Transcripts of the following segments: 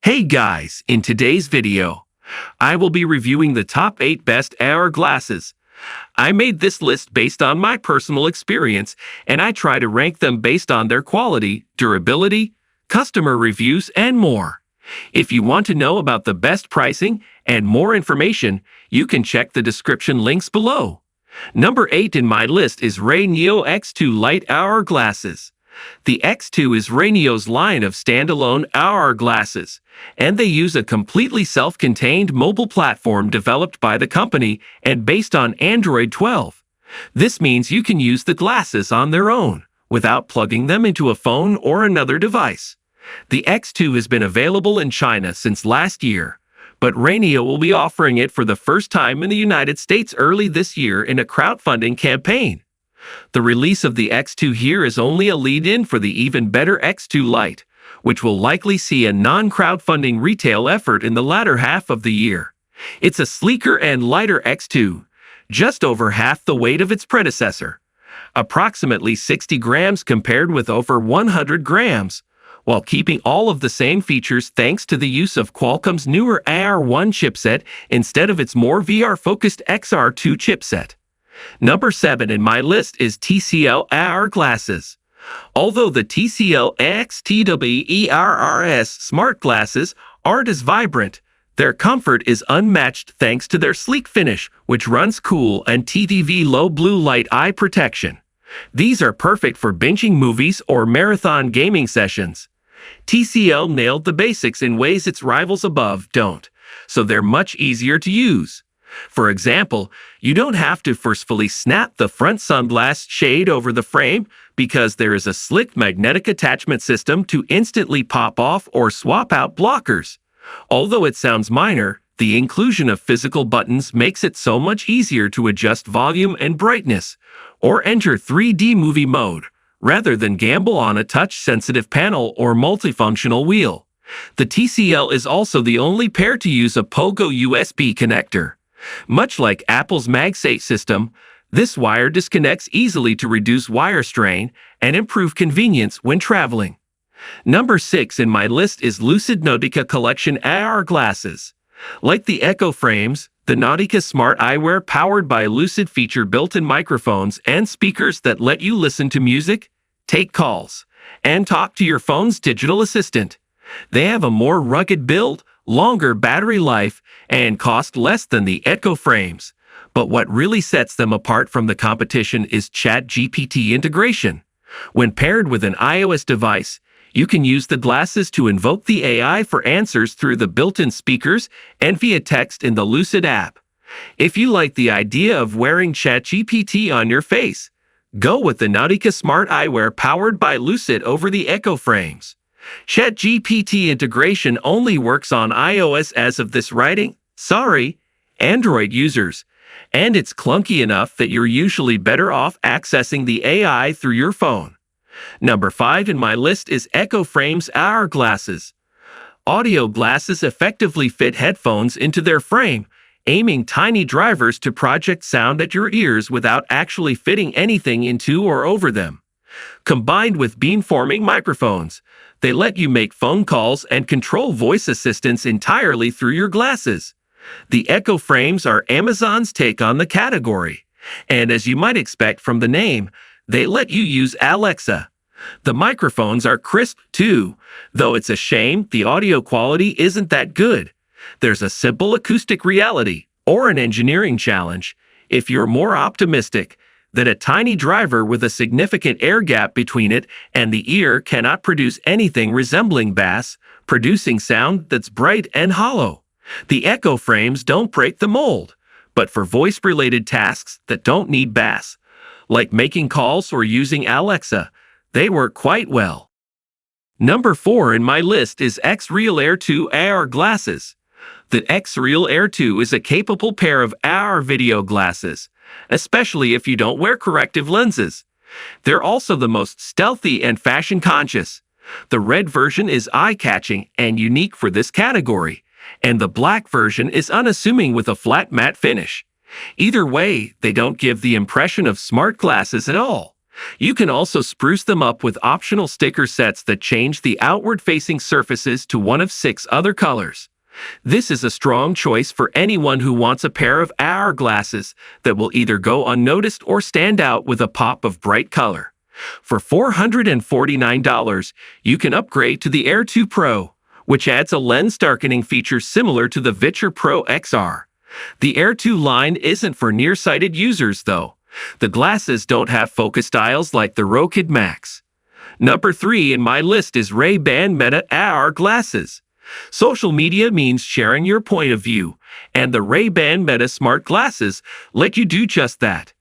Hey guys, in today's video, I will be reviewing the top 8 best AR glasses. I made this list based on my personal experience, and I try to rank them based on their quality, durability, customer reviews, and more. If you want to know about the best pricing and more information, you can check the description links below. Number 8 in my list is Neo X2 Lite AR glasses. The X2 is Neo's line of standalone AR glasses, and they use a completely self-contained mobile platform developed by the company and based on Android 12. This means you can use the glasses on their own, without plugging them into a phone or another device. The X2 has been available in China since last year, but Neo will be offering it for the first time in the United States early this year in a crowdfunding campaign. The release of the X2 here is only a lead-in for the even better X2 Lite, which will likely see a non-crowdfunding retail effort in the latter half of the year. It's a sleeker and lighter X2, just over half the weight of its predecessor, approximately 60 grams compared with over 100 grams, while keeping all of the same features thanks to the use of Qualcomm's newer AR1 chipset instead of its more VR-focused XR2 chipset. Number 7 in my list is TCL AR glasses. Although the TCL XTWERRS smart glasses aren't as vibrant, their comfort is unmatched thanks to their sleek finish, which runs cool and TTV low blue light eye protection. These are perfect for binging movies or marathon gaming sessions. TCL nailed the basics in ways its rivals above don't, so they're much easier to use. For example, you don't have to forcefully snap the front sunglass shade over the frame because there is a slick magnetic attachment system to instantly pop off or swap out blockers. Although it sounds minor, the inclusion of physical buttons makes it so much easier to adjust volume and brightness, or enter 3D movie mode, rather than gamble on a touch-sensitive panel or multifunctional wheel. The TCL is also the only pair to use a Pogo USB connector. Much like Apple's MagSafe system, this wire disconnects easily to reduce wire strain and improve convenience when traveling. Number 6 in my list is Lucid Nautica Collection AR glasses. Like the Echo frames, the Nautica smart eyewear powered by Lucid feature built-in microphones and speakers that let you listen to music, take calls, and talk to your phone's digital assistant. They have a more rugged build, longer battery life, and cost less than the Echo frames. But what really sets them apart from the competition is ChatGPT integration. When paired with an iOS device, you can use the glasses to invoke the AI for answers through the built-in speakers and via text in the Lucid app. If you like the idea of wearing ChatGPT on your face, go with the Nautica Smart Eyewear powered by Lucid over the Echo frames. ChatGPT integration only works on iOS as of this writing. Sorry, Android users. And it's clunky enough that you're usually better off accessing the AI through your phone. Number 5 in my list is Echo Frames AR glasses. Audio glasses effectively fit headphones into their frame, aiming tiny drivers to project sound at your ears without actually fitting anything into or over them. Combined with beamforming microphones, they let you make phone calls and control voice assistants entirely through your glasses. The Echo frames are Amazon's take on the category, and as you might expect from the name, they let you use Alexa. The microphones are crisp too, though it's a shame the audio quality isn't that good. There's a simple acoustic reality, or an engineering challenge, if you're more optimistic, that a tiny driver with a significant air gap between it and the ear cannot produce anything resembling bass, producing sound that's bright and hollow. The Echo frames don't break the mold, but for voice-related tasks that don't need bass, like making calls or using Alexa, they work quite well. Number 4 in my list is X-Real Air 2 AR glasses. The X-Real Air 2 is a capable pair of AR video glasses, especially if you don't wear corrective lenses. They're also the most stealthy and fashion-conscious. The red version is eye-catching and unique for this category, and the black version is unassuming with a flat matte finish. Either way, they don't give the impression of smart glasses at all. You can also spruce them up with optional sticker sets that change the outward-facing surfaces to one of 6 other colors. This is a strong choice for anyone who wants a pair of AR glasses that will either go unnoticed or stand out with a pop of bright color. For $449, you can upgrade to the Air 2 Pro, which adds a lens darkening feature similar to the Viture Pro XR. The Air 2 line isn't for nearsighted users, though. The glasses don't have focus dials like the Rokid Max. Number 3 in my list is Ray-Ban Meta AR glasses. Social media means sharing your point of view, and the Ray-Ban Meta smart glasses let you do just that.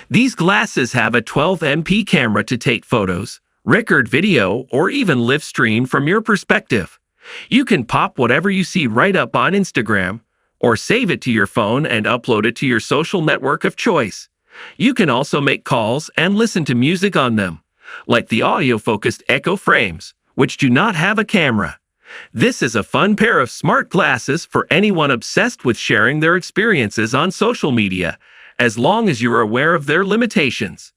These glasses have a 12MP camera to take photos, record video, or even live stream from your perspective. You can pop whatever you see right up on Instagram, or save it to your phone and upload it to your social network of choice. You can also make calls and listen to music on them, like the audio-focused Echo frames, which do not have a camera. This is a fun pair of smart glasses for anyone obsessed with sharing their experiences on social media, as long as you're aware of their limitations.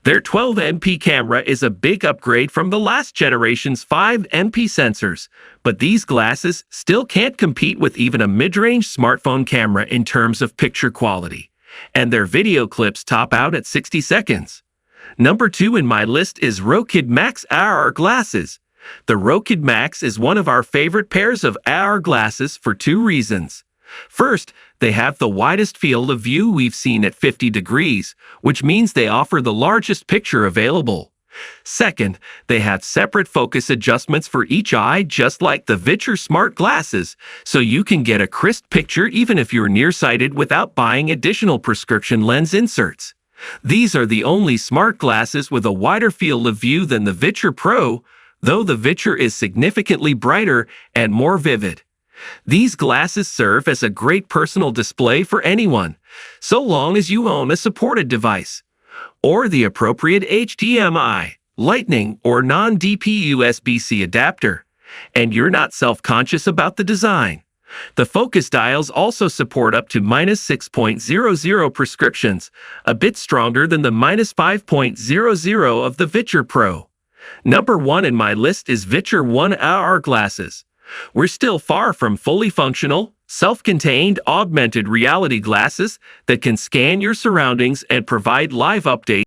Their 12MP camera is a big upgrade from the last generation's 5MP sensors, but these glasses still can't compete with even a mid-range smartphone camera in terms of picture quality, and their video clips top out at 60 seconds. Number 2 in my list is Rokid Max AR glasses. The Rokid Max is one of our favorite pairs of AR glasses for 2 reasons. First, they have the widest field of view we've seen at 50 degrees, which means they offer the largest picture available. Second, they have separate focus adjustments for each eye, just like the Viture smart glasses, so you can get a crisp picture even if you're nearsighted without buying additional prescription lens inserts. These are the only smart glasses with a wider field of view than the Viture Pro, though the Viture is significantly brighter and more vivid. These glasses serve as a great personal display for anyone, so long as you own a supported device, or the appropriate HDMI, Lightning, or non-DP USB-C adapter, and you're not self-conscious about the design. The focus dials also support up to -6.00 prescriptions, a bit stronger than the -5.00 of the Viture Pro. Number 1 in my list is Viture One AR glasses. We're still far from fully functional, self-contained augmented reality glasses that can scan your surroundings and provide live updates